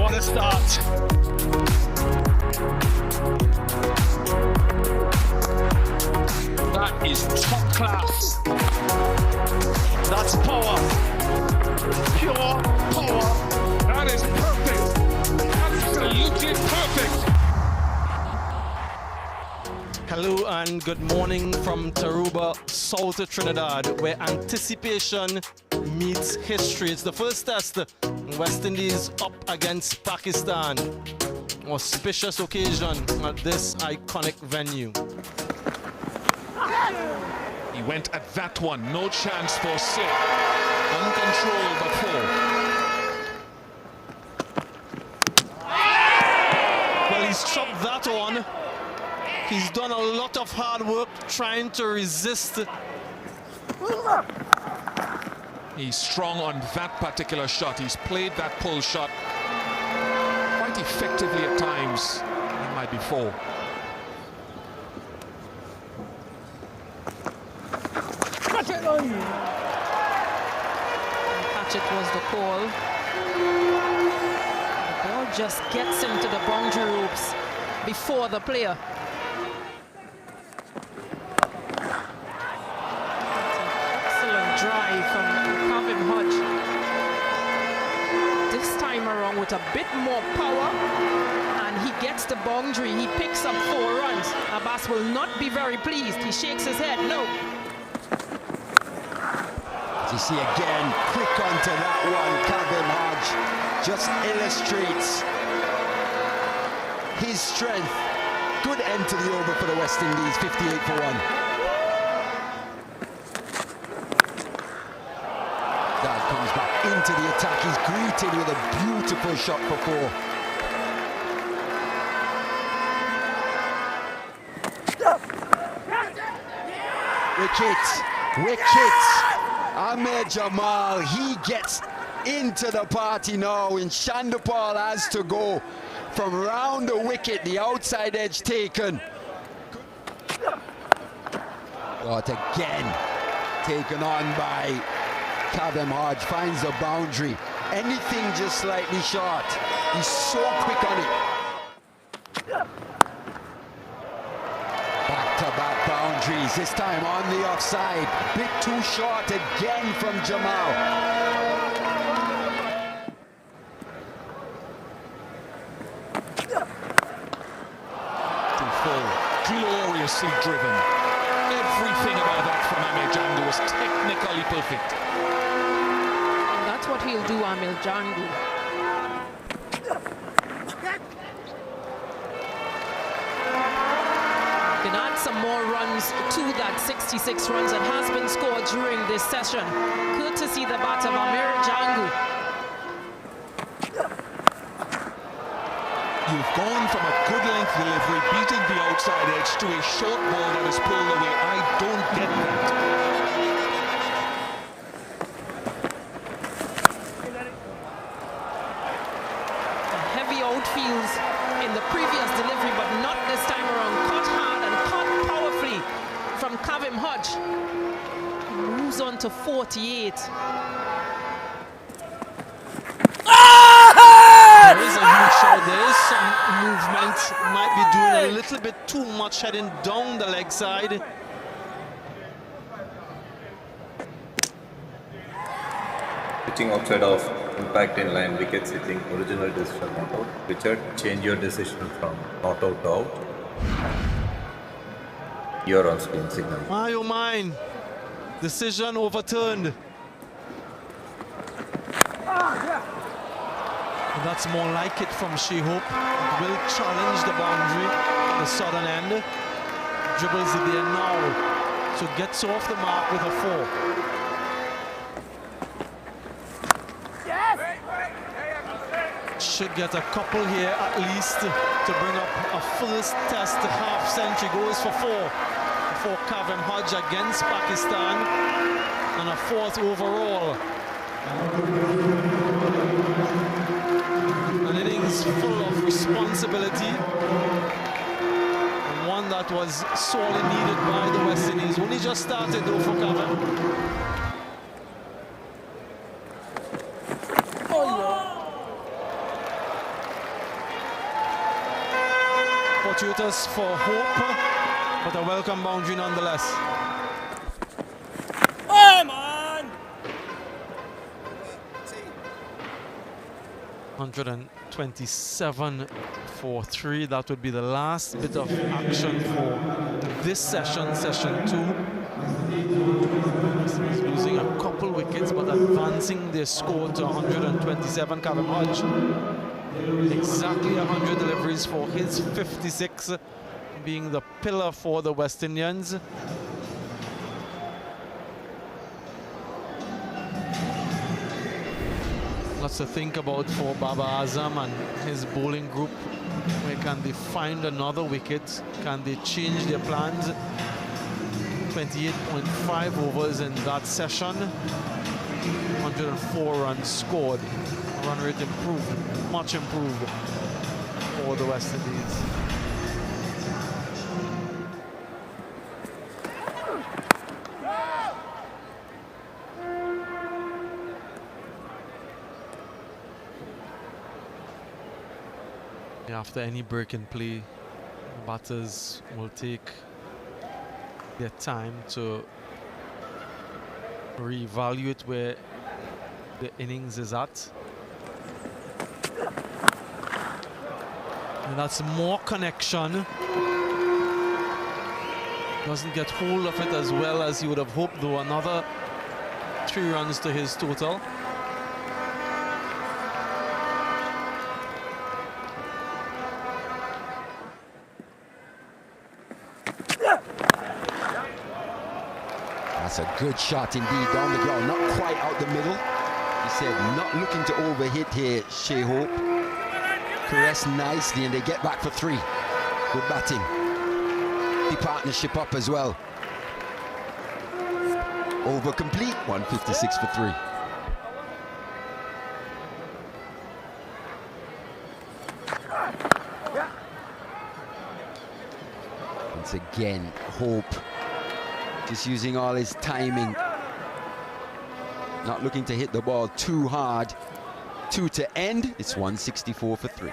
What a start. That is top class. That's power. Pure power. That is perfect. Absolutely perfect. Hello and good morning from Tarouba, South Trinidad, where anticipation meets history. It's the first test. West Indies up against Pakistan. Auspicious occasion at this iconic venue. He went at that one, no chance for Sid. Uncontrolled but full. Well, he's chopped that on. He's done a lot of hard work trying to resist. He's strong on that particular shot. He's played that pull shot quite effectively at times. It might be four. Hatchet was the call. The ball just gets into the boundary ropes before the player. Excellent drive from Kavim Hodge. This time around with a bit more power, and he gets the boundary. He picks up 4 runs. Abbas will not be very pleased. He shakes his head. No. You see again, quick onto that one, Kavim Hodge just illustrates his strength. Good end to the over for the West Indies, 58 for 1. Dad comes back into the attack. He's greeted with a beautiful shot for 4. Wicket. Ahmed Jamal, he gets into the party now, and Shandapal has to go from round the wicket, the outside edge taken. But again, taken on by Kavim Hodge, finds the boundary. Anything just slightly short. He's so quick on it. Back-to-back boundaries, this time on the offside. Bit too short again from Jamal. Too full, gloriously driven. Everything about that from Amir Jangu was technically perfect. And that's what he'll do, Amir Jangu. Can add some more runs to that 66 runs that has been scored during this session. Courtesy the bat of Amir Jangu. You've gone from a good length delivery, beating the outside edge, to a short ball that is pulled away. I don't get that. Heavy outfields in the previous delivery, but not this time around. Caught hard and caught powerfully from Kavim Hodge. Moves on to 48. There is a huge shot. There is some movement. Might be doing a little bit too much heading down the leg side. Pitching outside of impact in line wickets hitting original decision not out. Richard, change your decision from not out to out. You're on screen signal. My oh mine. Decision overturned. And that's more like it from She-Hope. Will challenge the boundary, the southern end. Dribbles it there now. So gets off the mark with a 4. Should get a couple here at least to bring up a first test half century. Goes for 4 for Kavim Hodge against Pakistan, and a 4th overall. An innings full of responsibility, and one that was sorely needed by the West Indies. Only just started though for Kavim. fortuitous for Hope, but a welcome boundary nonetheless. 127 for 3. That would be the last bit of action for this session, session 2. He's losing a couple wickets, but advancing their score to 127. Kavem Hodge, exactly 100 deliveries for his 56, being the pillar for the West Indians. Lots to think about for Baba Azam and his bowling group. Where can they find another wicket? Can they change their plans? 28.5 overs in that session. 104 runs scored. Run rate improved, much improved for the West Indies. After any break in play, batters will take their time to reevaluate where the innings is at. And that's more connection. Doesn't get hold of it as well as he would have hoped, though. Another 3 runs to his total. That's a good shot indeed, down the ground, not quite out the middle. He said not looking to overhit here, Shai Hope. Caressed nicely and they get back for 3. Good batting. The partnership up as well. Over complete, 156 for 3. Once again, Hope just using all his timing. Not looking to hit the ball too hard. 2 to end. It's 164 for 3.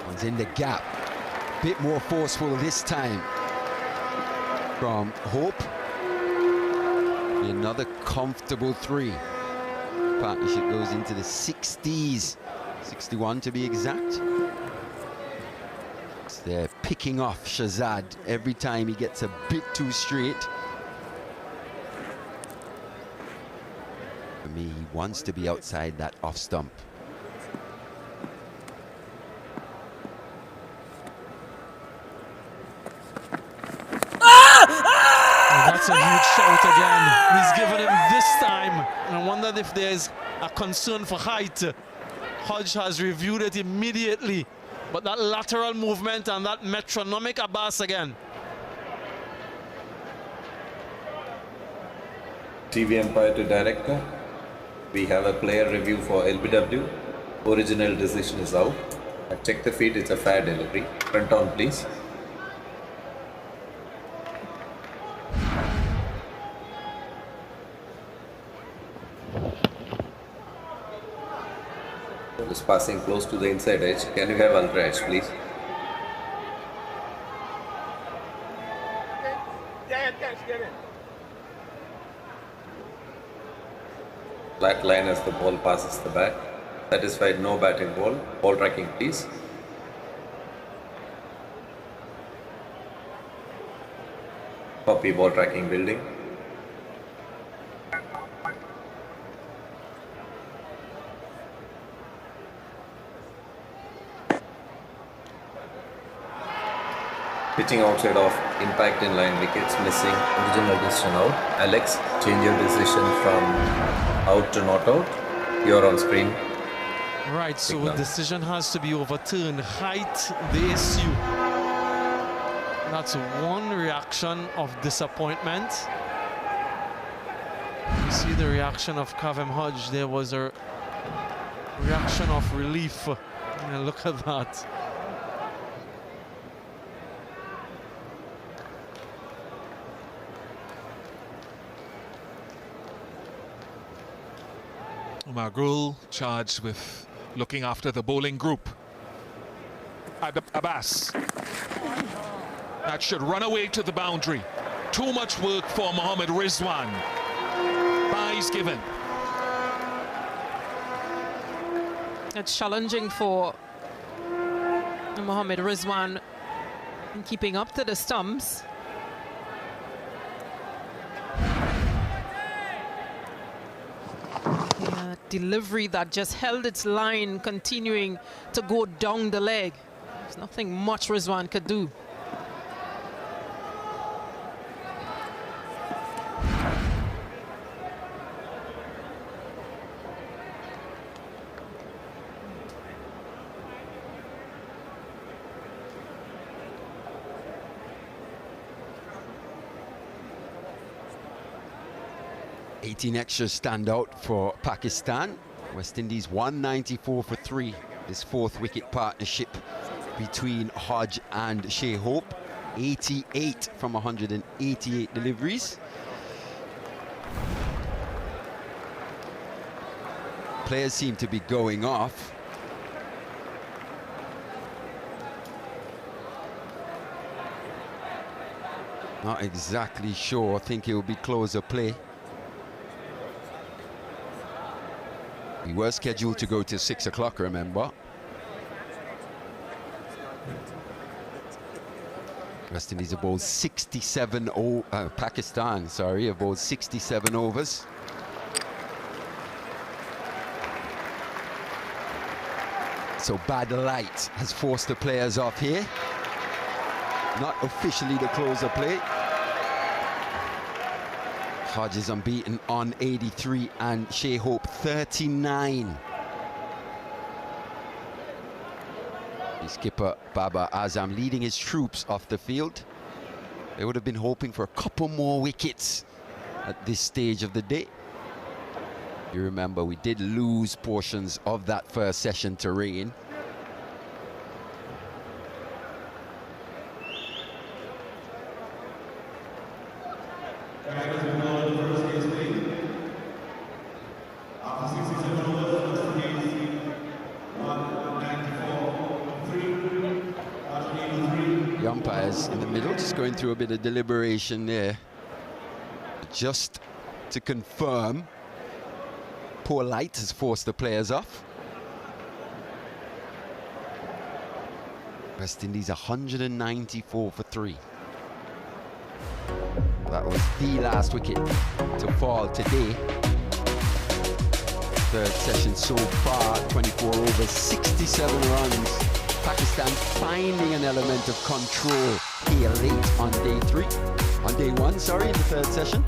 One's in the gap. Bit more forceful this time from Hope. Another comfortable 3. Partnership goes into the 60s, 61 to be exact. So they're picking off Shazad every time he gets a bit too straight. For me, he wants to be outside that off stump. That's a huge shout again. He's given him this time. I wondered if there's a concern for height. Hodge has reviewed it immediately. But that lateral movement and that metronomic Abbas again. TV umpire to director. We have a player review for LBW. Original decision is out. I check the feet, it's a fair delivery. Front on, please. Is passing close to the inside edge. Can you have ultra edge, please? Flat line as the ball passes the bat. Satisfied, no batting ball. Ball tracking, please. Copy ball tracking building. Pitching outside of impact in line wickets missing. Original decision out. Alex, change your decision from out to not out. You're on screen. Right, so the decision has to be overturned. Height, the issue. That's one reaction of disappointment. You see the reaction of Kavem Hodge. There was a reaction of relief. And look at that. Magrul charged with looking after the bowling group. Abbas. That should run away to the boundary. Too much work for Mohammad Rizwan. Byes given. It's challenging for Mohammad Rizwan in keeping up to the stumps. Yeah, delivery that just held its line, continuing to go down the leg. There's nothing much Rizwan could do. Extras stand out for Pakistan. West Indies 194 for 3. This fourth wicket partnership between Hodge and Shai Hope. 88 from 188 deliveries. Players seem to be going off. Not exactly sure. I think it will be closer play. We were scheduled to go till 6 o'clock, remember. West Indies have bowled 67, Pakistan, sorry, have bowled 67 overs. So bad light has forced the players off here. Not officially the closer play. Hodge is unbeaten on 83 and Shai Hope 39. The skipper Babar Azam leading his troops off the field. They would have been hoping for a couple more wickets at this stage of the day. You remember we did lose portions of that first session to rain. The umpires in the middle just going through a bit of deliberation there. Just to confirm, poor light has forced the players off. West Indies 194 for 3. That was the last wicket to fall today. Third session so far, 24 overs, 67 runs. Pakistan finding an element of control here late on day 1, in the third session.